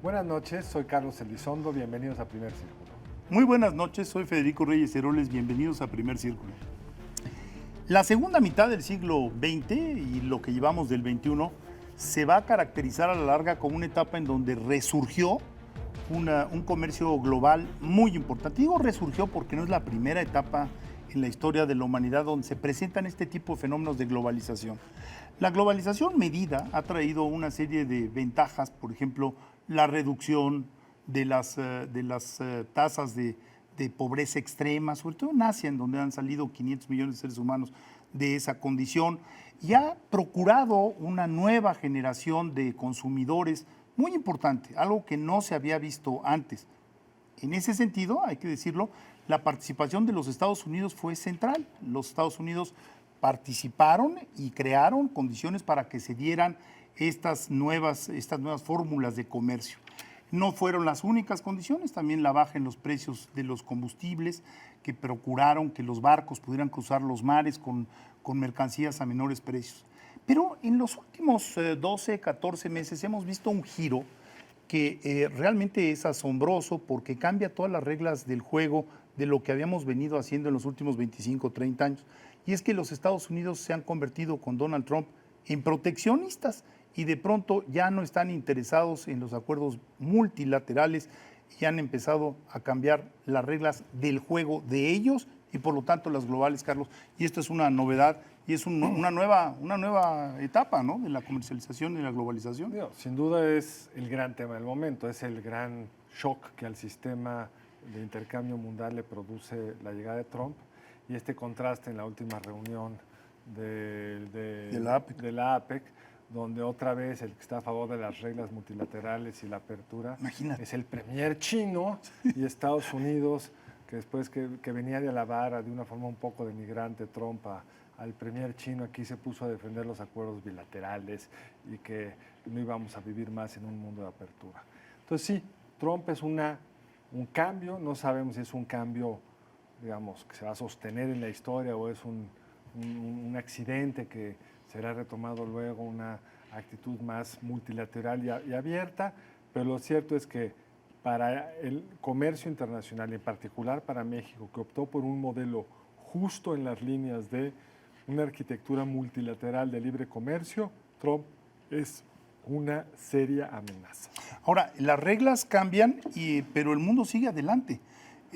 Buenas noches, soy Carlos Elizondo, bienvenidos a Primer Círculo. Muy buenas noches, soy Federico Reyes Heroles, bienvenidos a Primer Círculo. La segunda mitad del siglo XX y lo que llevamos del XXI se va a caracterizar a la larga como una etapa en donde resurgió un comercio global muy importante. Digo resurgió porque no es la primera etapa en la historia de la humanidad donde se presentan este tipo de fenómenos de globalización. La globalización medida ha traído una serie de ventajas, por ejemplo, la reducción de las tasas de pobreza extrema, sobre todo en Asia, en donde han salido 500 millones de seres humanos de esa condición, y ha procurado una nueva generación de consumidores muy importante, algo que no se había visto antes. En ese sentido, hay que decirlo, la participación de los Estados Unidos fue central. Los Estados Unidos participaron y crearon condiciones para que se dieran estas nuevas fórmulas de comercio. No fueron las únicas condiciones, también la baja en los precios de los combustibles, que procuraron que los barcos pudieran cruzar los mares con mercancías a menores precios. Pero en los últimos 12, 14 meses hemos visto un giro que realmente es asombroso porque cambia todas las reglas del juego de lo que habíamos venido haciendo en los últimos 25, 30 años. Y es que los Estados Unidos se han convertido con Donald Trump en proteccionistas y de pronto ya no están interesados en los acuerdos multilaterales y han empezado a cambiar las reglas del juego de ellos y por lo tanto las globales, Carlos. Y esto es una novedad y es una nueva etapa, ¿no?, de la comercialización y la globalización. Sin duda es el gran tema del momento, es el gran shock que al sistema de intercambio mundial le produce la llegada de Trump y este contraste en la última reunión de la APEC, donde otra vez el que está a favor de las reglas multilaterales y la apertura es el premier chino y Estados Unidos, que después que venía de alabar de una forma un poco denigrante Trump al premier chino, aquí se puso a defender los acuerdos bilaterales y que no íbamos a vivir más en un mundo de apertura. Entonces sí, Trump es un cambio, no sabemos si es un cambio, digamos, que se va a sostener en la historia o es un accidente que será retomado luego, una actitud más multilateral y abierta, pero lo cierto es que para el comercio internacional, en particular para México, que optó por un modelo justo en las líneas de una arquitectura multilateral de libre comercio, Trump es una seria amenaza. Ahora, las reglas cambian, pero el mundo sigue adelante.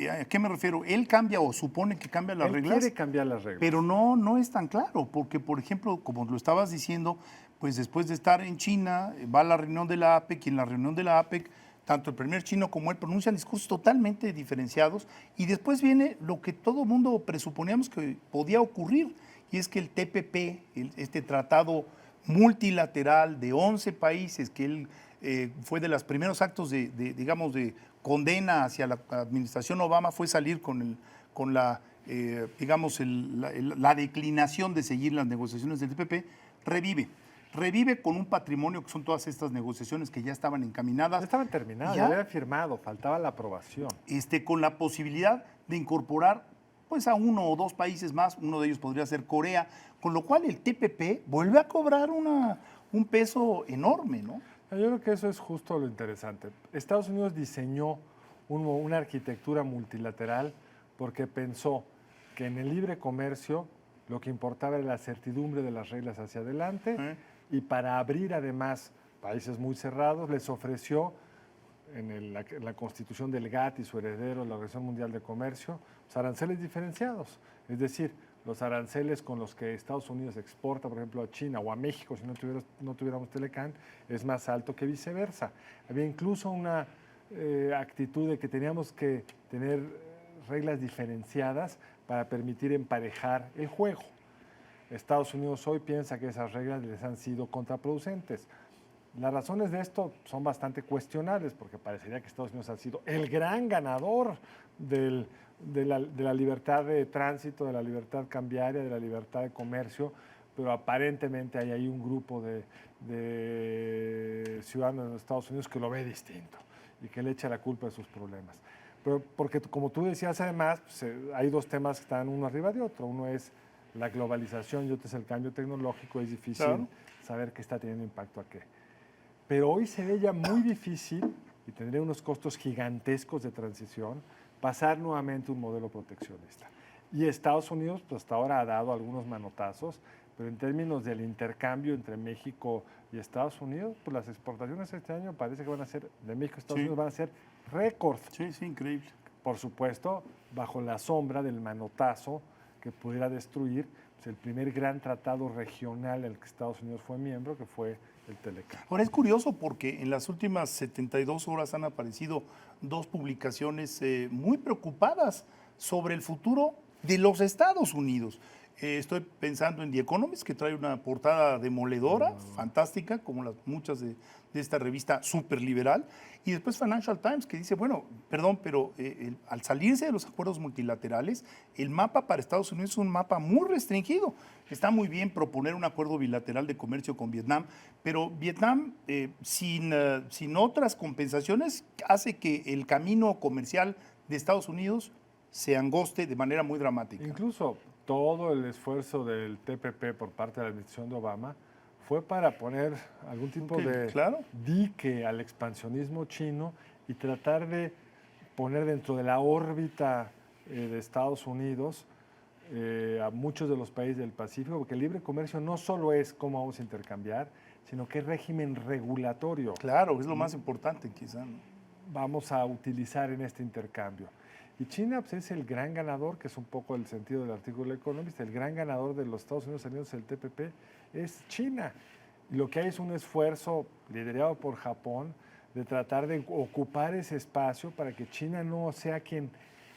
¿A qué me refiero? Él cambia o supone que cambia las reglas. Él quiere cambiar las reglas. Pero no es tan claro, porque, por ejemplo, como lo estabas diciendo, pues después de estar en China, va a la reunión de la APEC y en la reunión de la APEC, tanto el primer chino como él pronuncian discursos totalmente diferenciados y después viene lo que todo el mundo presuponíamos que podía ocurrir, y es que el TPP, este tratado multilateral de 11 países, que él fue de los primeros actos de condena hacia la administración Obama, fue salir con la declinación de seguir las negociaciones del TPP, revive con un patrimonio que son todas estas negociaciones que ya estaban encaminadas. Ya estaban terminadas, ya habían firmado, faltaba la aprobación. Con la posibilidad de incorporar pues a uno o dos países más, uno de ellos podría ser Corea, con lo cual el TPP vuelve a cobrar un peso enorme, ¿no? Yo creo que eso es justo lo interesante. Estados Unidos diseñó una arquitectura multilateral porque pensó que en el libre comercio lo que importaba era la certidumbre de las reglas hacia adelante y para abrir además países muy cerrados les ofreció en la constitución del GATT y su heredero, la Organización Mundial de Comercio, los aranceles diferenciados. Es decir, los aranceles con los que Estados Unidos exporta, por ejemplo, a China o a México, si no tuviéramos Telecán, es más alto que viceversa. Había incluso una actitud de que teníamos que tener reglas diferenciadas para permitir emparejar el juego. Estados Unidos hoy piensa que esas reglas les han sido contraproducentes. Las razones de esto son bastante cuestionables porque parecería que Estados Unidos ha sido el gran ganador de la libertad de tránsito, de la libertad cambiaria, de la libertad de comercio, pero aparentemente hay ahí un grupo de ciudadanos de los Estados Unidos que lo ve distinto y que le echa la culpa de sus problemas. Pero porque, como tú decías, además, pues, hay dos temas que están uno arriba de otro. Uno es la globalización y otro es el cambio tecnológico. Es difícil saber qué está teniendo impacto a qué. Pero hoy se ve ya muy difícil y tendría unos costos gigantescos de transición, pasar nuevamente a un modelo proteccionista. Y Estados Unidos, pues hasta ahora ha dado algunos manotazos, pero en términos del intercambio entre México y Estados Unidos, pues las exportaciones este año parece que van a ser, de México a Estados Unidos van a ser récord. Sí, sí, increíble. Por supuesto, bajo la sombra del manotazo que pudiera destruir pues, el primer gran tratado regional en el que Estados Unidos fue miembro, que fue el Telecán. Ahora es curioso porque en las últimas 72 horas han aparecido dos publicaciones muy preocupadas sobre el futuro de los Estados Unidos. Estoy pensando en The Economist, que trae una portada demoledora, fantástica, como muchas de esta revista súper liberal. Y después Financial Times, que dice, bueno, perdón, pero al salirse de los acuerdos multilaterales, el mapa para Estados Unidos es un mapa muy restringido. Está muy bien proponer un acuerdo bilateral de comercio con Vietnam, pero Vietnam, sin otras compensaciones, hace que el camino comercial de Estados Unidos se angoste de manera muy dramática. Incluso todo el esfuerzo del TPP por parte de la administración de Obama fue para poner algún tipo de dique al expansionismo chino y tratar de poner dentro de la órbita de Estados Unidos a muchos de los países del Pacífico, porque el libre comercio no solo es cómo vamos a intercambiar, sino que régimen regulatorio. Claro, es lo más importante quizá, ¿no? Vamos a utilizar en este intercambio. Y China pues, es el gran ganador, que es un poco el sentido del artículo Economist, el gran ganador de los Estados Unidos saliendo del TPP es China. Y lo que hay es un esfuerzo liderado por Japón de tratar de ocupar ese espacio para que China no sea quien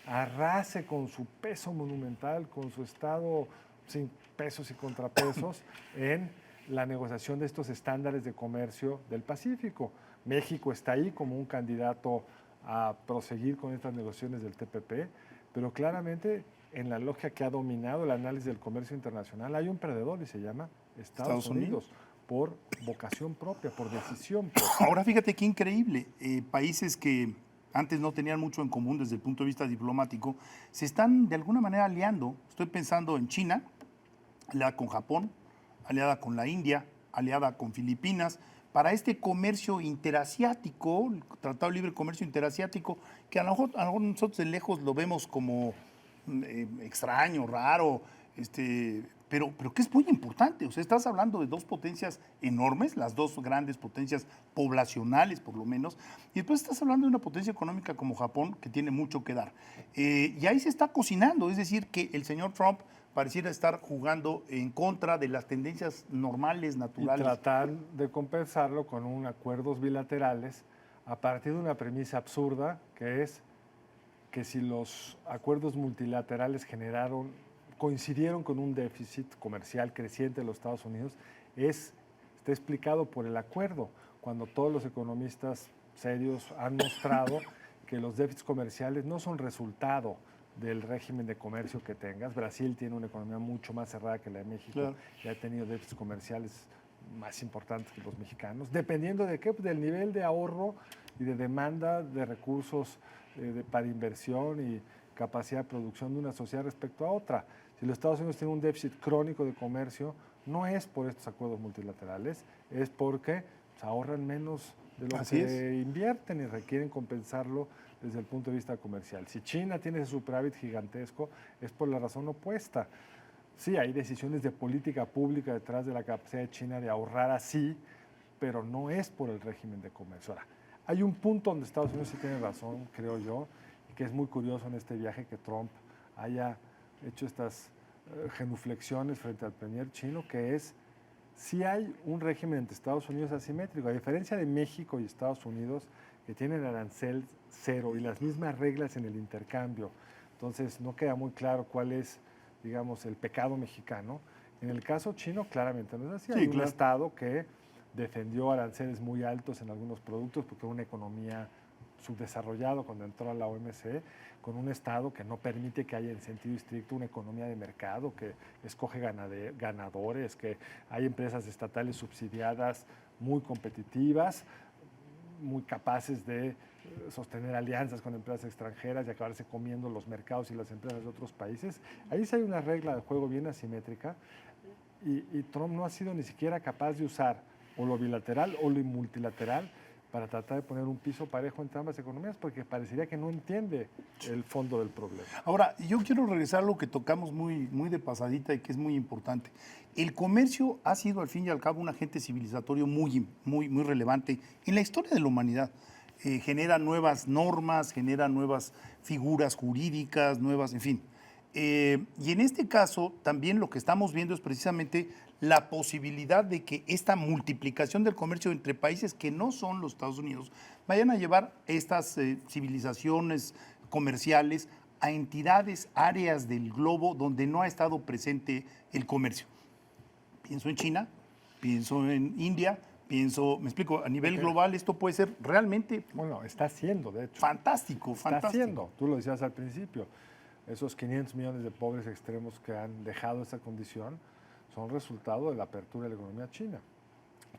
arrase con su peso monumental, con su estado sin pesos y contrapesos en la negociación de estos estándares de comercio del Pacífico. México está ahí como un candidato a proseguir con estas negociaciones del TPP, pero claramente en la lógica que ha dominado el análisis del comercio internacional hay un perdedor y se llama Estados Unidos, por vocación propia, por decisión propia. Ahora fíjate qué increíble, países que antes no tenían mucho en común desde el punto de vista diplomático, se están de alguna manera aliando. Estoy pensando en China, aliada con Japón, aliada con la India, aliada con Filipinas, para este comercio interasiático, el Tratado de Libre Comercio Interasiático, que a lo mejor nosotros de lejos lo vemos como extraño, raro, pero que es muy importante. O sea, estás hablando de dos potencias enormes, las dos grandes potencias poblacionales por lo menos, y después estás hablando de una potencia económica como Japón que tiene mucho que dar. Y ahí se está cocinando, es decir, que el señor Trump pareciera estar jugando en contra de las tendencias normales, naturales. Y tratar de compensarlo con acuerdos bilaterales a partir de una premisa absurda, que es que si los acuerdos multilaterales coincidieron con un déficit comercial creciente de los Estados Unidos, está explicado por el acuerdo, cuando todos los economistas serios han mostrado que los déficits comerciales no son resultado del régimen de comercio que tengas. Brasil tiene una economía mucho más cerrada que la de México y ha tenido déficits comerciales más importantes que los mexicanos, dependiendo de qué, del nivel de ahorro y de demanda de recursos para inversión y capacidad de producción de una sociedad respecto a otra. Si los Estados Unidos tienen un déficit crónico de comercio, no es por estos acuerdos multilaterales, es porque ahorran menos de lo que invierten y requieren compensarlo desde el punto de vista comercial. Si China tiene ese superávit gigantesco, es por la razón opuesta. Sí, hay decisiones de política pública detrás de la capacidad de China de ahorrar así, pero no es por el régimen de comercio. Ahora, hay un punto donde Estados Unidos sí tiene razón, creo yo, y que es muy curioso en este viaje que Trump haya hecho estas genuflexiones frente al premier chino, que es si hay un régimen entre Estados Unidos asimétrico, a diferencia de México y Estados Unidos, que tienen arancel cero y las mismas reglas en el intercambio. Entonces, no queda muy claro cuál es, digamos, el pecado mexicano. En el caso chino, claramente no es así. Hay un Estado que defendió aranceles muy altos en algunos productos porque era una economía subdesarrollado cuando entró a la OMC, con un Estado que no permite que haya en sentido estricto una economía de mercado, que escoge ganadores, que hay empresas estatales subsidiadas muy competitivas, muy capaces de sostener alianzas con empresas extranjeras y acabarse comiendo los mercados y las empresas de otros países. Ahí sí hay una regla de juego bien asimétrica y Trump no ha sido ni siquiera capaz de usar o lo bilateral o lo multilateral para tratar de poner un piso parejo entre ambas economías, porque parecería que no entiende el fondo del problema. Ahora, yo quiero regresar a lo que tocamos muy de pasadita y que es muy importante. El comercio ha sido, al fin y al cabo, un agente civilizatorio muy relevante en la historia de la humanidad. Genera nuevas normas, genera nuevas figuras jurídicas, nuevas, en fin. Y en este caso, también lo que estamos viendo es precisamente la posibilidad de que esta multiplicación del comercio entre países que no son los Estados Unidos vayan a llevar estas civilizaciones comerciales a entidades, áreas del globo donde no ha estado presente el comercio. Pienso en China, pienso en India, pienso, me explico, a nivel global esto puede ser realmente Bueno, está haciendo, de hecho. fantástico. Está haciendo, tú lo decías al principio, esos 500 millones de pobres extremos que han dejado esa condición son resultado de la apertura de la economía china.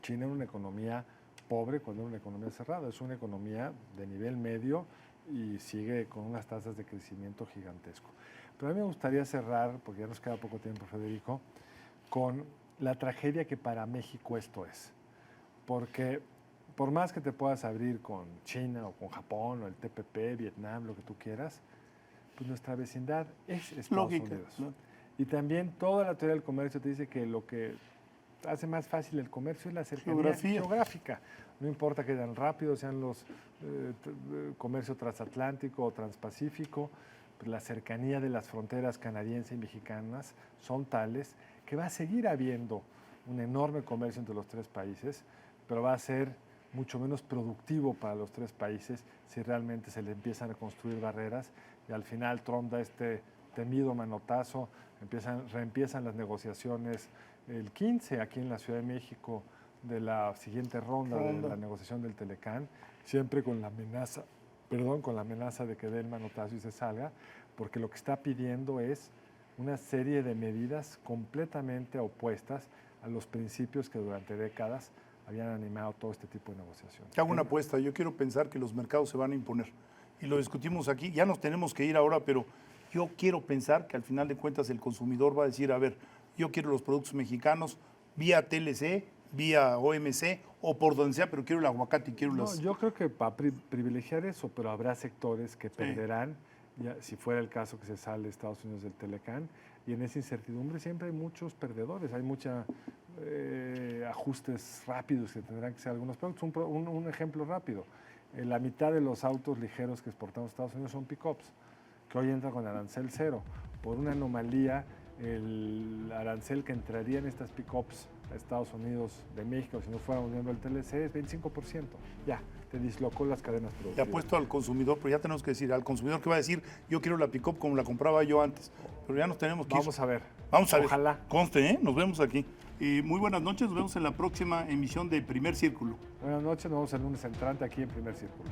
China era una economía pobre cuando era una economía cerrada, es una economía de nivel medio y sigue con unas tasas de crecimiento gigantesco. Pero a mí me gustaría cerrar, porque ya nos queda poco tiempo, Federico, con la tragedia que para México esto es. Porque por más que te puedas abrir con China o con Japón o el TPP, Vietnam, lo que tú quieras, pues nuestra vecindad es Estados Unidos. ¿No? Y también toda la teoría del comercio te dice que lo que hace más fácil el comercio es la cercanía geográfica. No importa que tan rápido sean los comercio transatlántico o transpacífico, pues la cercanía de las fronteras canadiense y mexicanas son tales que va a seguir habiendo un enorme comercio entre los tres países, pero va a ser mucho menos productivo para los tres países si realmente se le empiezan a construir barreras y al final Trump da este temido manotazo, reempiezan las negociaciones el 15 aquí en la Ciudad de México de la siguiente ronda de la negociación del Telecán, siempre con la amenaza de que dé el manotazo y se salga, porque lo que está pidiendo es una serie de medidas completamente opuestas a los principios que durante décadas habían animado todo este tipo de negociaciones. Te hago una apuesta, yo quiero pensar que los mercados se van a imponer. Y lo discutimos aquí, ya nos tenemos que ir ahora, pero yo quiero pensar que al final de cuentas el consumidor va a decir, a ver, yo quiero los productos mexicanos vía TLC, vía OMC o por donde sea, pero quiero el aguacate y quiero las... Yo creo que va a privilegiar eso, pero habrá sectores que perderán, ya, si fuera el caso que se sale de Estados Unidos del Telecán, y en esa incertidumbre siempre hay muchos perdedores, hay muchos ajustes rápidos que tendrán que ser algunos productos. Un ejemplo rápido, la mitad de los autos ligeros que exportamos a Estados Unidos son pick-ups, que hoy entran con arancel cero. Por una anomalía, el arancel que entraría en estas pick-ups a Estados Unidos de México, si no fuéramos miembro del TLC, es 25%. Ya, te dislocó las cadenas productivas. Te apuesto al consumidor, pero ya tenemos que decir, al consumidor que va a decir, yo quiero la pick-up como la compraba yo antes. Pero ya nos tenemos que ir. Vamos a ver. Vamos a ver. Ojalá. Conste, ¿eh? Nos vemos aquí. Muy buenas noches, nos vemos en la próxima emisión de Primer Círculo. Buenas noches, nos vemos el lunes entrante aquí en Primer Círculo.